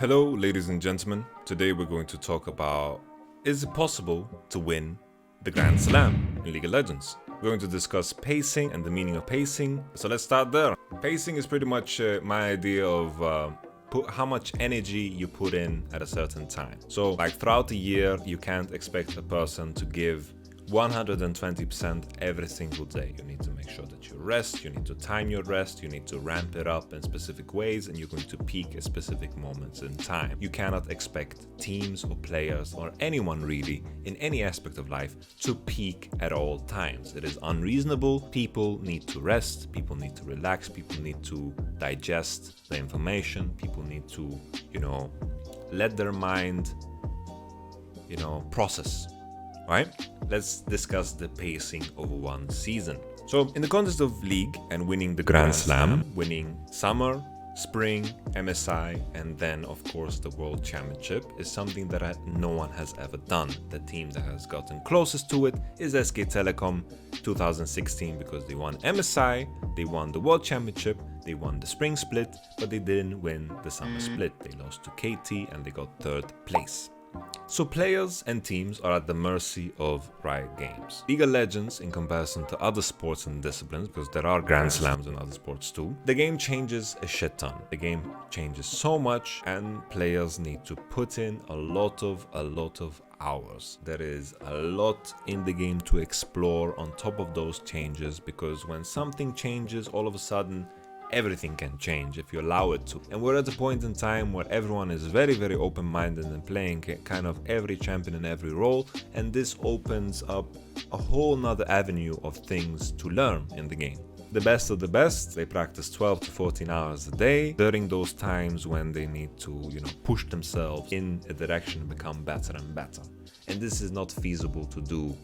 Hello, ladies and gentlemen. Today we're going to talk about, is it possible to win the Grand Slam in League of Legends? We're going to discuss pacing and the meaning of pacing. So let's start there. Pacing is pretty much my idea of how much energy you put in at a certain time. So like throughout the year, you can't expect a person to give 120% every single day. You need to make sure that you rest, you need to time your rest, you need to ramp it up in specific ways, and you're going to peak at specific moments in time. You cannot expect teams or players or anyone really in any aspect of life to peak at all times. It is unreasonable. People need to rest, people need to relax, people need to digest the information, people need to, let their mind, process. Right? Let's discuss the pacing of one season. So in the context of League and winning the Grand Slam, winning Summer, Spring, MSI, and then of course the World Championship is something that no one has ever done. The team that has gotten closest to it is SK Telecom 2016 because they won MSI, they won the World Championship, they won the Spring Split, but they didn't win the Summer Split. They lost to KT and they got 3rd place. So players and teams are at the mercy of Riot Games. League of Legends, in comparison to other sports and disciplines, because there are Grand Slams in other sports too, the game changes a shit ton. The game changes so much and players need to put in a lot of hours. There is a lot in the game to explore on top of those changes, because when something changes, all of a sudden everything can change if you allow it to. And we're at a point in time where everyone is very open-minded and playing kind of every champion in every role, and this opens up a whole nother avenue of things to learn in the game. The best of the best, they practice 12 to 14 hours a day during those times when they need to, push themselves in a direction and become better and better. And this is not feasible to do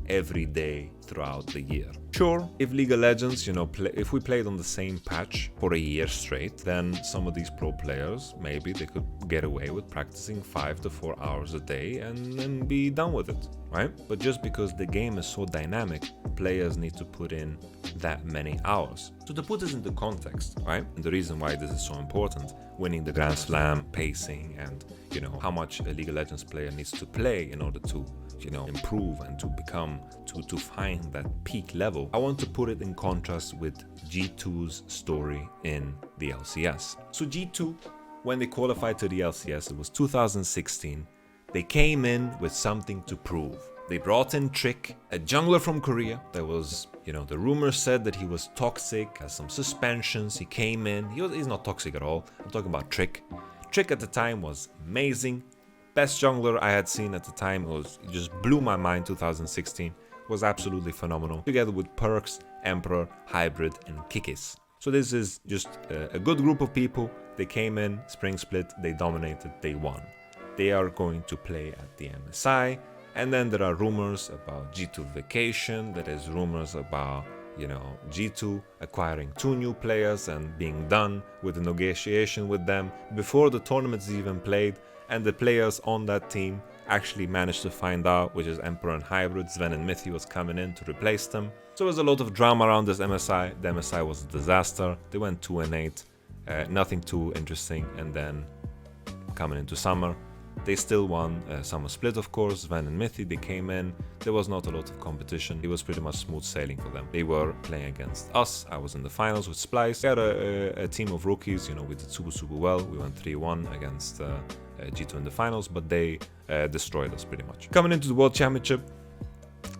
every day throughout the year. Sure, if League of Legends, if we played on the same patch for a year straight, then some of these pro players, maybe they could get away with practicing 5 to 4 hours a day and be done with it, right? But just because the game is so dynamic, players need to put in that many hours. So to put this into context, right? And the reason why this is so important, winning the Grand Slam, pacing, and how much a League of Legends player needs to play in order to improve and to become, to find that peak level. I want to put it in contrast with G2's story in the LCS. So G2, when they qualified to the LCS, it was 2016, they came in with something to prove. They brought in Trick, a jungler from Korea that was, the rumors said that he was toxic, has some suspensions, he came in, he's not toxic at all. I'm talking about Trick. Trick at the time was amazing. Best jungler I had seen at the time. It just blew my mind. 2016 was absolutely phenomenal, together with Perks, Emperor, Hybrid, and Kikis. So this is just a good group of people. They came in, Spring Split, they dominated, they won. They are going to play at the MSI, and then there are rumors about G2 vacation. There is rumors about G2 acquiring 2 new players and being done with the negotiation with them before the tournament is even played. And the players on that team actually managed to find out, which is Emperor and Hybrid. Sven and Mithy was coming in to replace them. So there was a lot of drama around this MSI. The MSI was a disaster. They went 2-8, nothing too interesting. And then coming into Summer, they still won Summer Split, of course. Sven and Mithy, they came in. There was not a lot of competition. It was pretty much smooth sailing for them. They were playing against us. I was in the finals with Splice. We had a team of rookies. We did super well. We went 3-1 against G2 in the finals, but they destroyed us pretty much. Coming into the World Championship,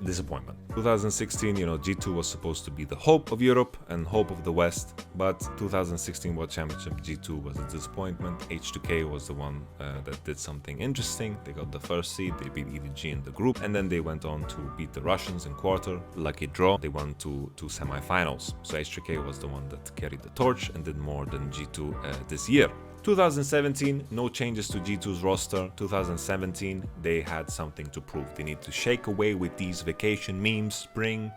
disappointment. 2016, G2 was supposed to be the hope of Europe and hope of the West, but 2016 World Championship, G2 was a disappointment. H2K was the one that did something interesting. They got the first seed, they beat EDG in the group, and then they went on to beat the Russians in quarter. Lucky draw, they won to semi-finals. So H2K was the one that carried the torch and did more than G2 this year. 2017, no changes to G2's roster. 2017, they had something to prove. They need to shake away with these vacation memes. Spring,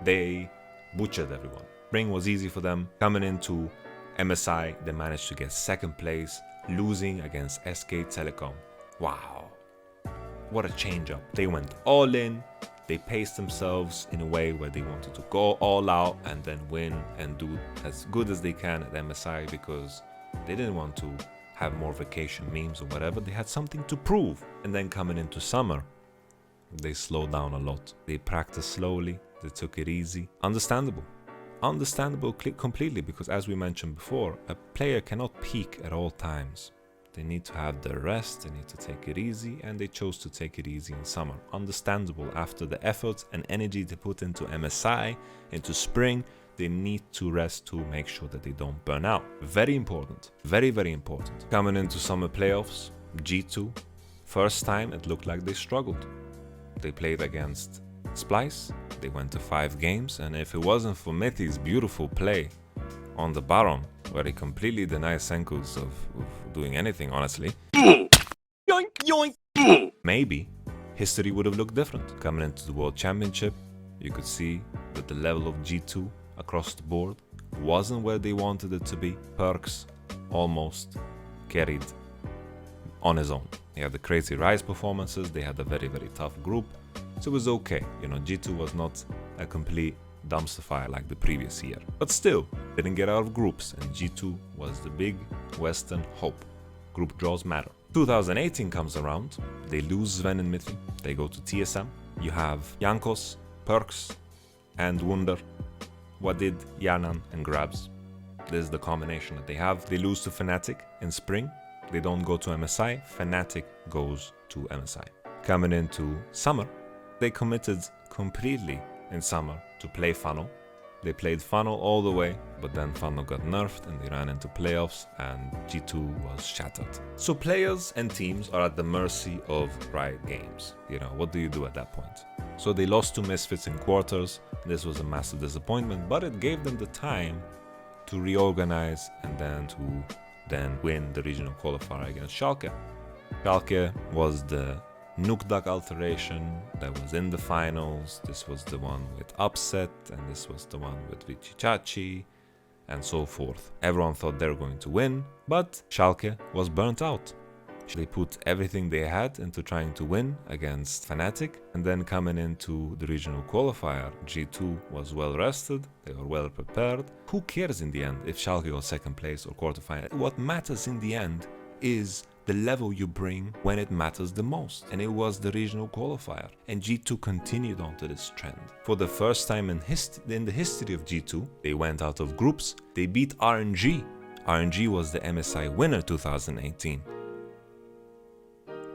they butchered everyone. Spring was easy for them. Coming into MSI, they managed to get 2nd place, losing against SK Telecom. Wow, what a change up. They went all in. They paced themselves in a way where they wanted to go all out and then win and do as good as they can at MSI, because they didn't want to have more vacation memes or whatever. They had something to prove. And then coming into summer, they slowed down a lot. They practiced slowly. They took it easy. Understandable. Understandable completely, because as we mentioned before, a player cannot peak at all times. They need to have their rest, they need to take it easy, and they chose to take it easy in summer. Understandable. After the efforts and energy they put into MSI, into spring, they need to rest to make sure that they don't burn out. Very important. Very, very important. Coming into summer playoffs, G2, first time it looked like they struggled. They played against Splice, they went to 5 games, and if it wasn't for Mithy's beautiful play on the Baron, where he completely denies Senkus of doing anything, honestly, yoink, yoink, maybe history would have looked different. Coming into the World Championship, you could see that the level of G2 across the board wasn't where they wanted it to be. Perks almost carried on his own. He had the crazy Rise performances, they had a very, very tough group, so it was okay. You know, G2 was not a complete dumpster fire like the previous year. But still, didn't get out of groups, and G2 was the big Western hope. Group draws matter. 2018 comes around, they lose Sven and Mithy, they go to TSM. You have Jankos, Perks, and Wunder. What did Yanan and Grabs? This is the combination that they have. They lose to Fnatic in spring. They don't go to MSI. Fnatic goes to MSI. Coming into summer, they committed completely in summer to play Funnel. They played Funnel all the way, but then Funnel got nerfed and they ran into playoffs and G2 was shattered. So players and teams are at the mercy of Riot Games. You know, what do you do at that point? So they lost to Misfits in quarters. This was a massive disappointment, but it gave them the time to reorganize and then win the regional qualifier against Schalke. Schalke was the Nukdak alteration that was in the finals. This was the one with Upset, and this was the one with Vichichachi, and so forth. Everyone thought they were going to win, but Schalke was burnt out. They put everything they had into trying to win against Fnatic, and then coming into the regional qualifier, G2 was well rested, they were well prepared. Who cares in the end if Schalke got second place or quarterfinal? What matters in the end is the level you bring when it matters the most, and it was the regional qualifier, and G2 continued on to this trend. For the first time in the history of G2, they went out of groups. They beat RNG. RNG was the MSI winner 2018.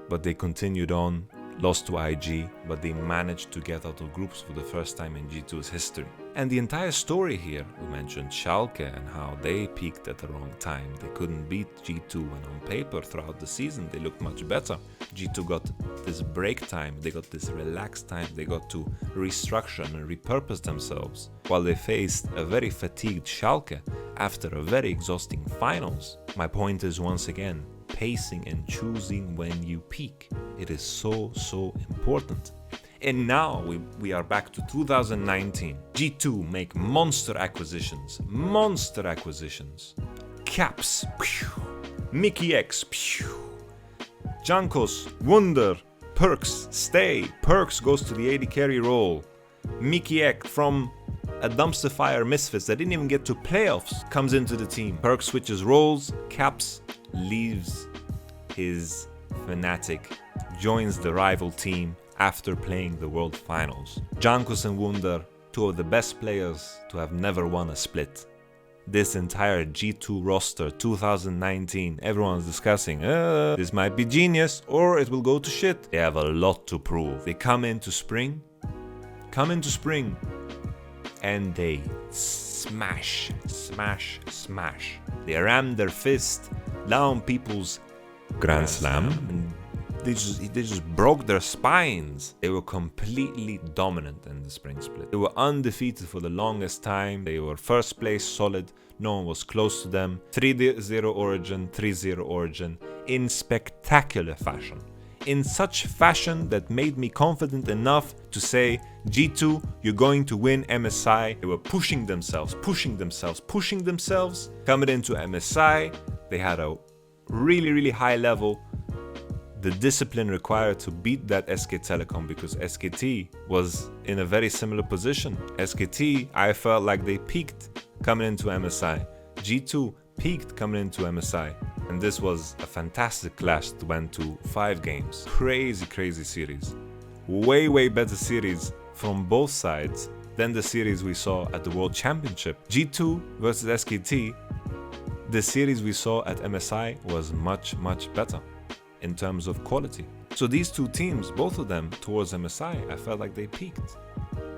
But they continued on, lost to IG, but they managed to get out of groups for the first time in G2's history. And the entire story here, we mentioned Schalke and how they peaked at the wrong time. They couldn't beat G2, and on paper throughout the season they looked much better. G2 got this break time, they got this relaxed time, they got to restructure and repurpose themselves, while they faced a very fatigued Schalke after a very exhausting finals. My point is, once again, pacing and choosing when you peak. It is so important. And now we are back to 2019. G2 make monster acquisitions. Caps, Mickey X, Jankos, Wunder, Perks, stay. Perks goes to the AD carry role. Mickey X from a dumpster fire Misfits that didn't even get to playoffs comes into the team. Perks switches roles. Caps leaves his Fnatic, joins the rival team after playing the World Finals. Jankos and Wunder, two of the best players to have never won a split. This entire G2 roster 2019, everyone's discussing, this might be genius or it will go to shit. They have a lot to prove. They come into spring, and they smash. They ram their fist down people's GRANDSLAM, and they just broke their spines. They were completely dominant in the spring split. They were undefeated for the longest time. They were first place solid. No one was close to them. 3-0 Origin, 3-0 Origin in spectacular fashion. In such fashion that made me confident enough to say, G2, you're going to win MSI. They were pushing themselves. Coming into MSI, they had a really high level. The discipline required to beat that SK Telecom, because SKT was in a very similar position. SKT, I felt like they peaked coming into MSI. G2 peaked coming into MSI. And this was a fantastic clash that went to 5 games. Crazy series. Way better series from both sides than the series we saw at the World Championship. G2 versus SKT, the series we saw at MSI was much better in terms of quality. So these two teams, both of them towards MSI, I felt like they peaked.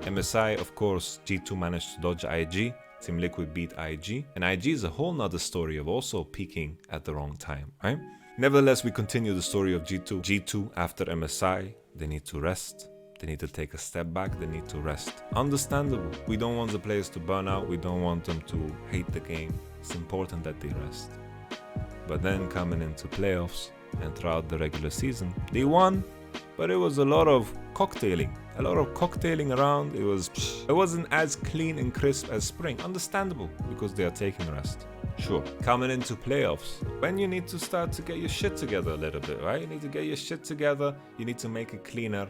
MSI, of course, G2 managed to dodge IG, Team Liquid beat IG, and IG is a whole nother story of also peaking at the wrong time, right? Nevertheless, we continue the story of G2. G2, after MSI, they need to rest. They need to take a step back, they need to rest. Understandable. We don't want the players to burn out, we don't want them to hate the game. It's important that they rest. But then coming into playoffs and throughout the regular season, they won, but it was a lot of cocktailing. A lot of cocktailing around. It wasn't as clean and crisp as Spring. Understandable, because they are taking rest. Sure. Coming into playoffs, when you need to start to get your shit together a little bit, right? You need to get your shit together. You need to make it cleaner.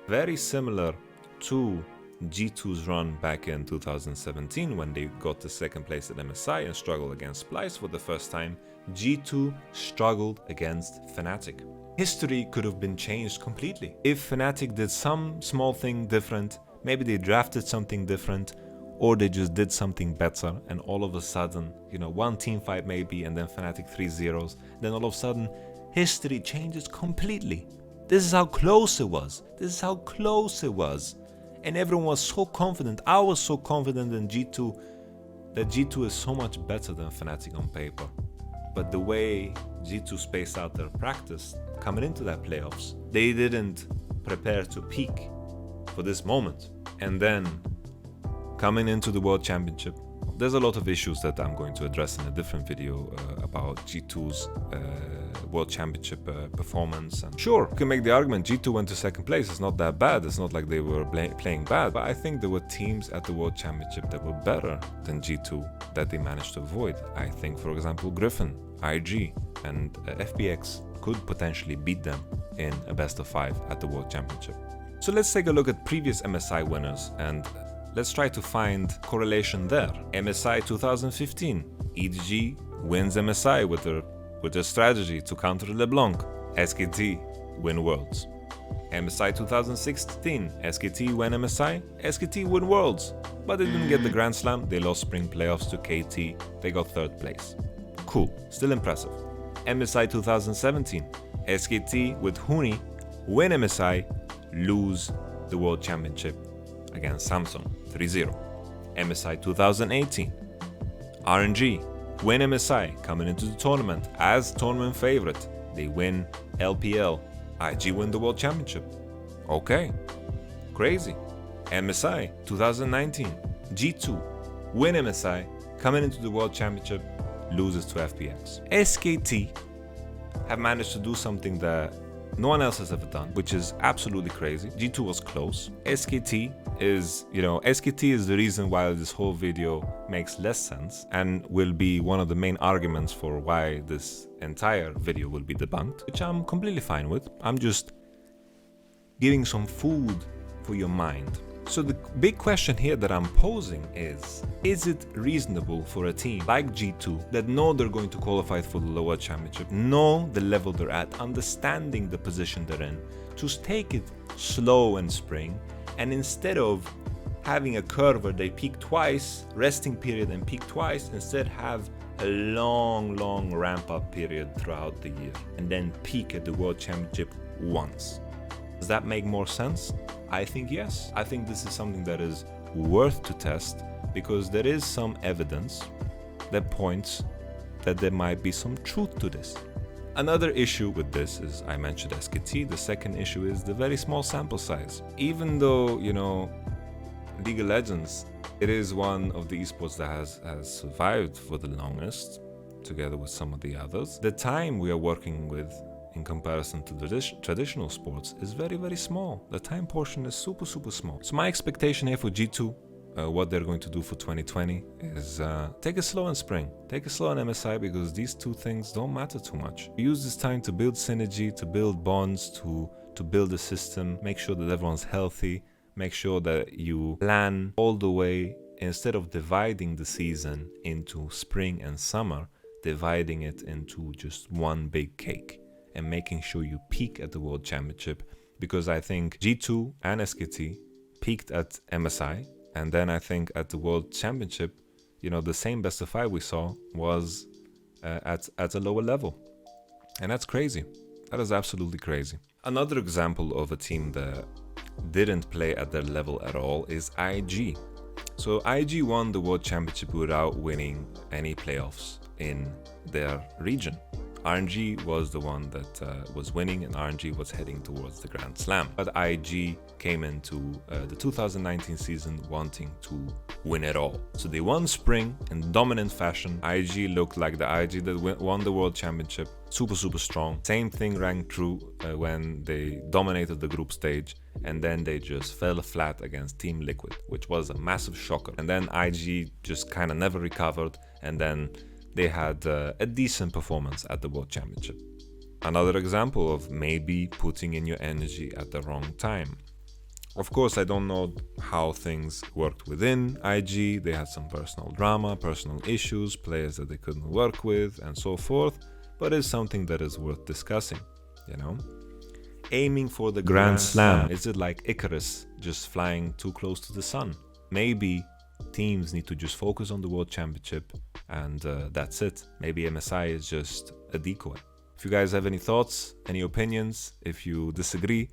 Very similar to G2's run back in 2017 when they got to second place at MSI and struggled against Splice for the first time. G2 struggled against Fnatic. History could have been changed completely. If Fnatic did some small thing different, maybe they drafted something different, or they just did something better, and all of a sudden, one team fight maybe, and then Fnatic 3-0s, then all of a sudden, history changes completely. This is how close it was. This is how close it was. And everyone was so confident. I was so confident in G2 that G2 is so much better than Fnatic on paper. But the way G2 spaced out their practice coming into that playoffs, they didn't prepare to peak for this moment. And then coming into the World Championship, there's a lot of issues that I'm going to address in a different video about G2's World Championship performance. And sure, you can make the argument G2 went to second place. It's not that bad. It's not like they were playing bad. But I think there were teams at the World Championship that were better than G2 that they managed to avoid. I think, for example, Griffin, IG, and FPX could potentially beat them in a best of 5 at the World Championship. So let's take a look at previous MSI winners and let's try to find correlation there. MSI 2015, EDG wins MSI with their strategy to counter LeBlanc. SKT win Worlds. MSI 2016, SKT win MSI, SKT win Worlds. But they didn't get the Grand Slam, they lost Spring Playoffs to KT, they got 3rd place. Cool, still impressive. MSI 2017, SKT with Huni win MSI, lose the World Championship against Samsung 3-0. MSI 2018, RNG win MSI coming into the tournament as tournament favorite. They win LPL, IG win the World Championship. Okay, crazy. MSI 2019, G2 win MSI coming into the World Championship, loses to FPX. SKT have managed to do something that no one else has ever done, which is absolutely crazy. G2 was close. SKT is the reason why this whole video makes less sense and will be one of the main arguments for why this entire video will be debunked, which I'm completely fine with. I'm just giving some food for your mind. So the big question here that I'm posing is it reasonable for a team like G2 that know they're going to qualify for the World Championship, know the level they're at, understanding the position they're in, to take it slow in Spring, and instead of having a curve where they peak twice, resting period and peak twice, instead have a long ramp up period throughout the year and then peak at the World Championship once? Does that make more sense? I think yes. I think this is something that is worth to test because there is some evidence that points that there might be some truth to this. Another issue with this is, I mentioned SKT, the second issue is the very small sample size. Even though, League of Legends, it is one of the esports that has survived for the longest, together with some of the others, the time we are working with in comparison to the traditional sports is very small. The time portion is super small. So my expectation here for G2, what they're going to do for 2020 is take it slow in Spring, take it slow in MSI, because these two things don't matter too much. Use this time to build synergy, to build bonds, to build a system, make sure that everyone's healthy, make sure that you plan all the way. Instead of dividing the season into spring and summer, dividing it into just one big cake and making sure you peak at the World Championship, because I think G2 and SKT peaked at MSI, and then I think at the World Championship, you know, the same best of 5 we saw was at a lower level. And that's crazy. That is absolutely crazy. Another example of a team that didn't play at their level at all is IG. So IG won the World Championship without winning any playoffs in their region. RNG was the one that was winning, and RNG was heading towards the Grand Slam. But IG came into the 2019 season wanting to win it all. So they won Spring in dominant fashion. IG looked like the IG that won the World Championship. Super strong. Same thing rang true when they dominated the group stage, and then they just fell flat against Team Liquid, which was a massive shocker. And then IG just kind of never recovered, and then they had a decent performance at the World Championship. Another example of maybe putting in your energy at the wrong time. Of course, I don't know how things worked within IG. They had some personal drama, personal issues, players that they couldn't work with, and so forth. But it's something that is worth discussing, you know? Aiming for the Grand Slam. Is it like Icarus, just flying too close to the sun? Maybe teams need to just focus on the World Championship, and that's it. Maybe MSI is just a decoy. If you guys have any thoughts, any opinions, if you disagree,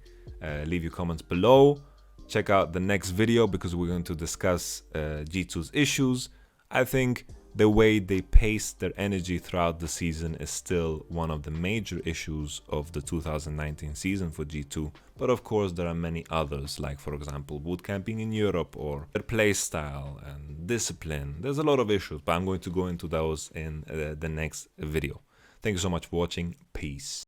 leave your comments below. Check out the next video because we're going to discuss G2's issues. I think the way they pace their energy throughout the season is still one of the major issues of the 2019 season for G2. But of course, there are many others, like for example, bootcamping in Europe, or their playstyle and discipline. There's a lot of issues, but I'm going to go into those in the next video. Thank you so much for watching. Peace.